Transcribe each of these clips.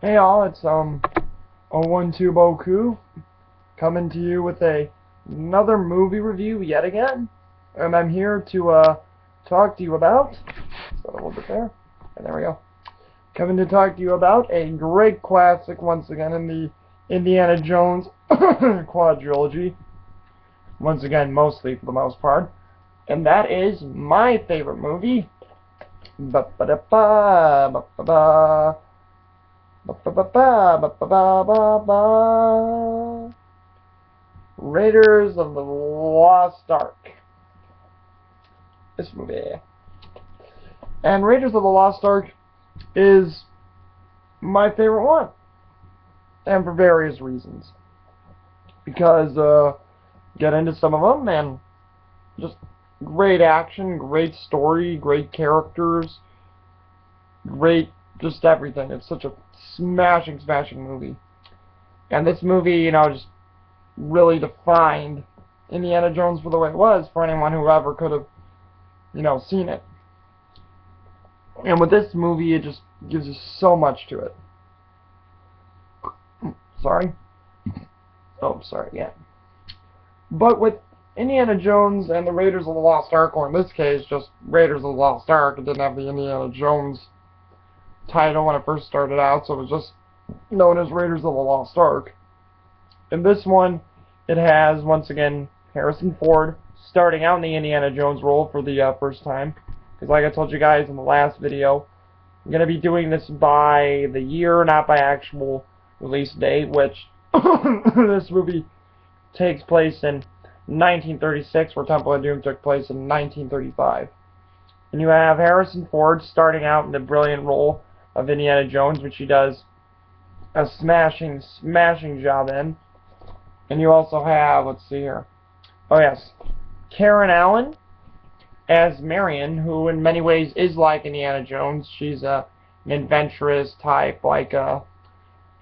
Hey all, it's 01boku coming to you with another movie review yet again. And I'm here to talk to you about a little bit there. And there we go. Coming to talk to you about a great classic once again in the Indiana Jones quadrilogy. Once again, mostly for the most part. And that is my favorite movie. Ba-ba-da-ba, ba-ba-ba-ba, Raiders of the Lost Ark. This movie. And Raiders of the Lost Ark is my favorite one. And for various reasons. Because, get into some of them, and just great action, great story, great characters, great just everything. It's such a smashing movie. And this movie, just really defined Indiana Jones for the way it was for anyone who ever could have, seen it. And with this movie, it just gives you so much to it. Sorry? Oh, sorry, yeah. But with Indiana Jones and the Raiders of the Lost Ark, or in this case, just Raiders of the Lost Ark, it didn't have the Indiana Jones title when it first started out, so it was just known as Raiders of the Lost Ark. In this one, it has, once again, Harrison Ford starting out in the Indiana Jones role for the first time. Because like I told you guys in the last video, I'm going to be doing this by the year, not by actual release date, which this movie takes place in 1936, where Temple of Doom took place in 1935. And you have Harrison Ford starting out in the brilliant role of Indiana Jones, which he does a smashing job in. And you also have, let's see here, oh yes, Karen Allen as Marion, who in many ways is like Indiana Jones. She's an adventurous type, like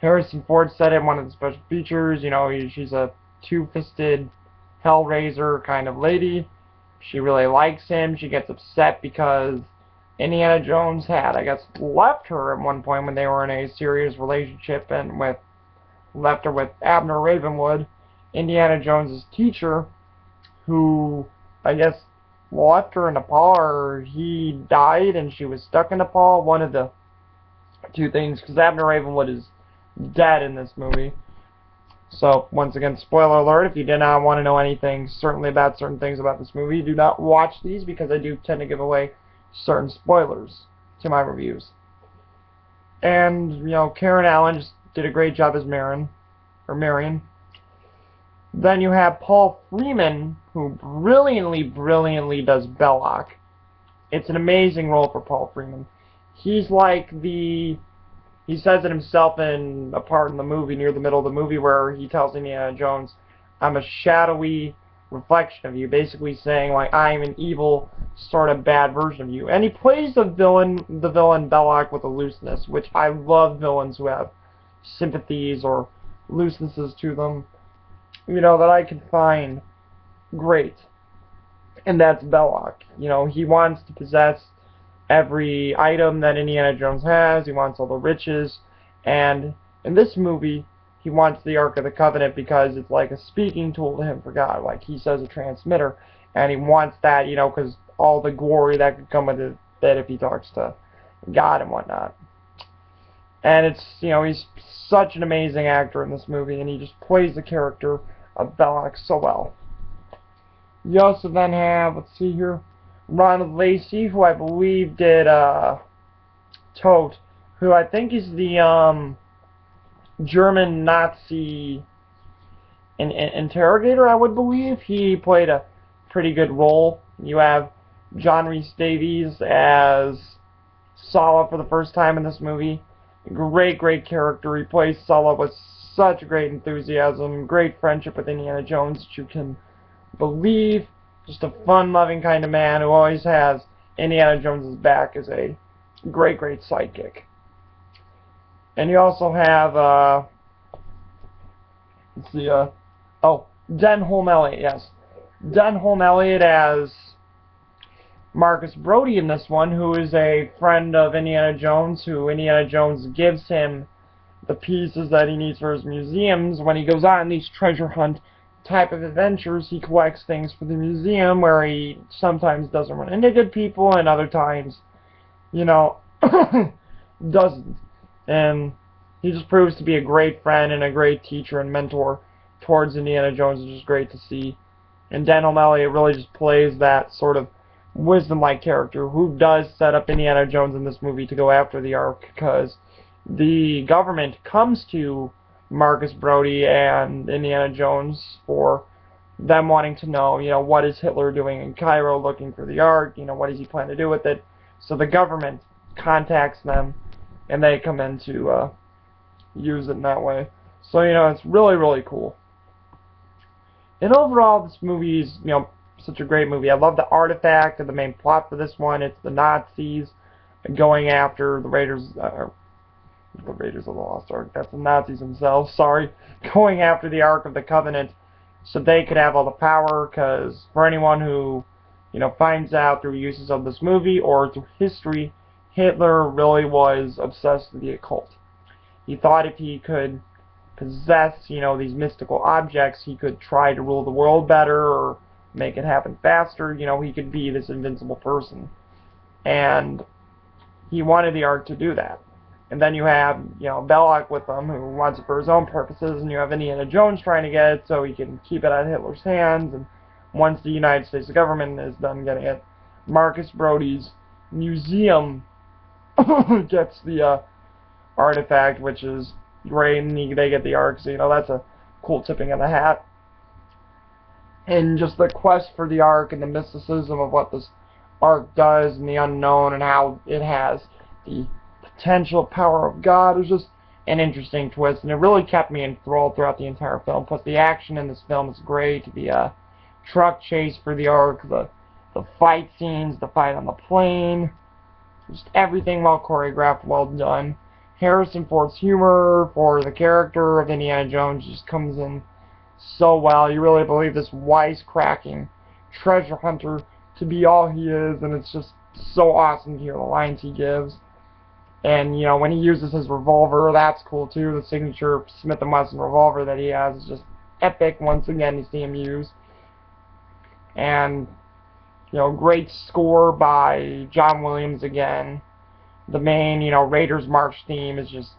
Harrison Ford said in one of the special features. She's a two-fisted Hellraiser kind of lady. She really likes him. She gets upset because Indiana Jones had, I guess, left her at one point when they were in a serious relationship, and left her with Abner Ravenwood, Indiana Jones' teacher, who, I guess, left her in Nepal, or he died and she was stuck in Nepal. One of the two things, because Abner Ravenwood is dead in this movie. So, once again, spoiler alert, if you did not want to know anything, certainly about certain things about this movie, do not watch these, because I do tend to give away certain spoilers to my reviews. And, Karen Allen just did a great job as Marion. Then you have Paul Freeman, who brilliantly does Belloc. It's an amazing role for Paul Freeman. He's like he says it himself in a part in the movie, near the middle of the movie, where he tells Indiana Jones, I'm a shadowy reflection of you, basically saying, like, I'm an evil, sort of bad version of you. And he plays the villain Belloc with a looseness, which I love villains who have sympathies or loosenesses to them, that I can find great. And that's Belloc. He wants to possess every item that Indiana Jones has. He wants all the riches. And in this movie, he wants the Ark of the Covenant because it's like a speaking tool to him for God. Like he says, a transmitter. And he wants that, because all the glory that could come with it if he talks to God and whatnot. And it's, he's such an amazing actor in this movie, and he just plays the character of Belloc so well. You also then have, let's see here, Ronald Lacey, who I believe did Tote, who I think is the German Nazi interrogator, I would believe. He played a pretty good role. You have John Rhys Davies as Sala for the first time in this movie. Great character. He plays Sala with such great enthusiasm, great friendship with Indiana Jones that you can believe. Just a fun-loving kind of man who always has Indiana Jones' back as a great sidekick. And you also have, let's see, Denholm Elliott, yes. Denholm Elliott as Marcus Brody in this one, who is a friend of Indiana Jones, who Indiana Jones gives him the pieces that he needs for his museums. When he goes on these treasure hunt type of adventures, he collects things for the museum, where he sometimes doesn't run into good people and other times, you know, doesn't. And he just proves to be a great friend and a great teacher and mentor towards Indiana Jones, which is great to see. And Dan O'Malley really just plays that sort of wisdom-like character who does set up Indiana Jones in this movie to go after the Ark, because the government comes to Marcus Brody and Indiana Jones for them wanting to know, you know, what is Hitler doing in Cairo looking for the Ark, you know, what does he plan to do with it. So the government contacts them, and they come in to use it in that way. So, you know, it's really, really cool. And overall, this movie is, you know, such a great movie. I love the artifact and the main plot for this one. It's the Nazis going after the Raiders of the Lost Ark. That's the Nazis themselves, sorry. Going after the Ark of the Covenant so they could have all the power, because for anyone who, you know, finds out through uses of this movie or through history, Hitler really was obsessed with the occult. He thought if he could possess, you know, these mystical objects, he could try to rule the world better or make it happen faster. You know, he could be this invincible person. And he wanted the Ark to do that. And then you have, you know, Belloc with him, who wants it for his own purposes, and you have Indiana Jones trying to get it so he can keep it out of Hitler's hands. And once the United States government is done getting it, Marcus Brody's museum gets the artifact, which is great, and they get the Ark, so, you know, that's a cool tipping of the hat. And just the quest for the Ark and the mysticism of what this Ark does and the unknown and how it has the potential power of God is just an interesting twist, and it really kept me enthralled throughout the entire film. Plus, the action in this film is great. The truck chase for the Ark, the fight scenes, the fight on the plane, just everything well choreographed, well done. Harrison Ford's humor for the character of Indiana Jones just comes in so well. You really believe this wisecracking treasure hunter to be all he is, and it's just so awesome to hear the lines he gives. And, you know, when he uses his revolver, that's cool too. The signature Smith & Wesson revolver that he has is just epic once again to see him use. And, you know, great score by John Williams again. The main, you know, Raiders March theme is just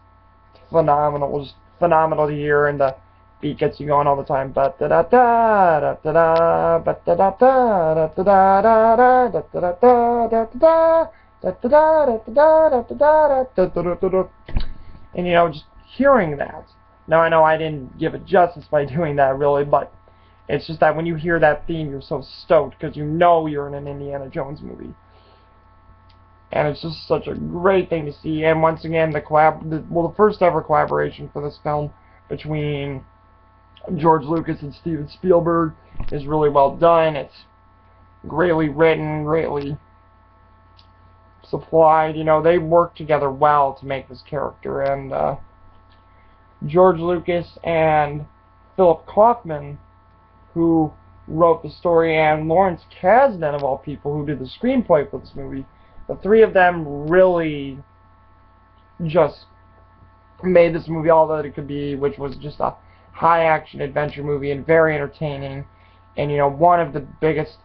phenomenal. Just phenomenal to hear, and the beat gets you going all the time. And, you know, just hearing that. Now, I know I didn't give it justice by doing that, really, but it's just that when you hear that theme, you're so stoked because you know you're in an Indiana Jones movie. And it's just such a great thing to see. And once again, the first ever collaboration for this film between George Lucas and Steven Spielberg is really well done. It's greatly written, greatly supplied. You know, they work together well to make this character. And George Lucas and Philip Kaufman, who wrote the story, and Lawrence Kasdan, of all people, who did the screenplay for this movie, the three of them really just made this movie all that it could be, which was just a high-action adventure movie and very entertaining. And, you know, one of the biggest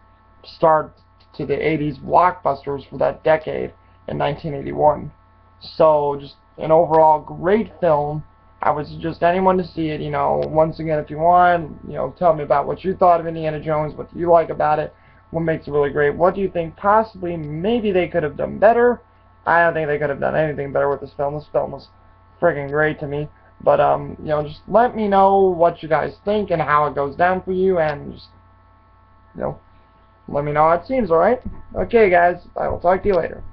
starts to the 80s blockbusters for that decade in 1981. So, just an overall great film. I would suggest anyone to see it. You know, once again, if you want, you know, tell me about what you thought of Indiana Jones, what do you like about it, what makes it really great, what do you think possibly maybe they could have done better. I don't think they could have done anything better with this film. This film was friggin' great to me. But, you know, just let me know what you guys think and how it goes down for you, and just, you know, let me know how it seems, alright? Okay, guys, I will talk to you later.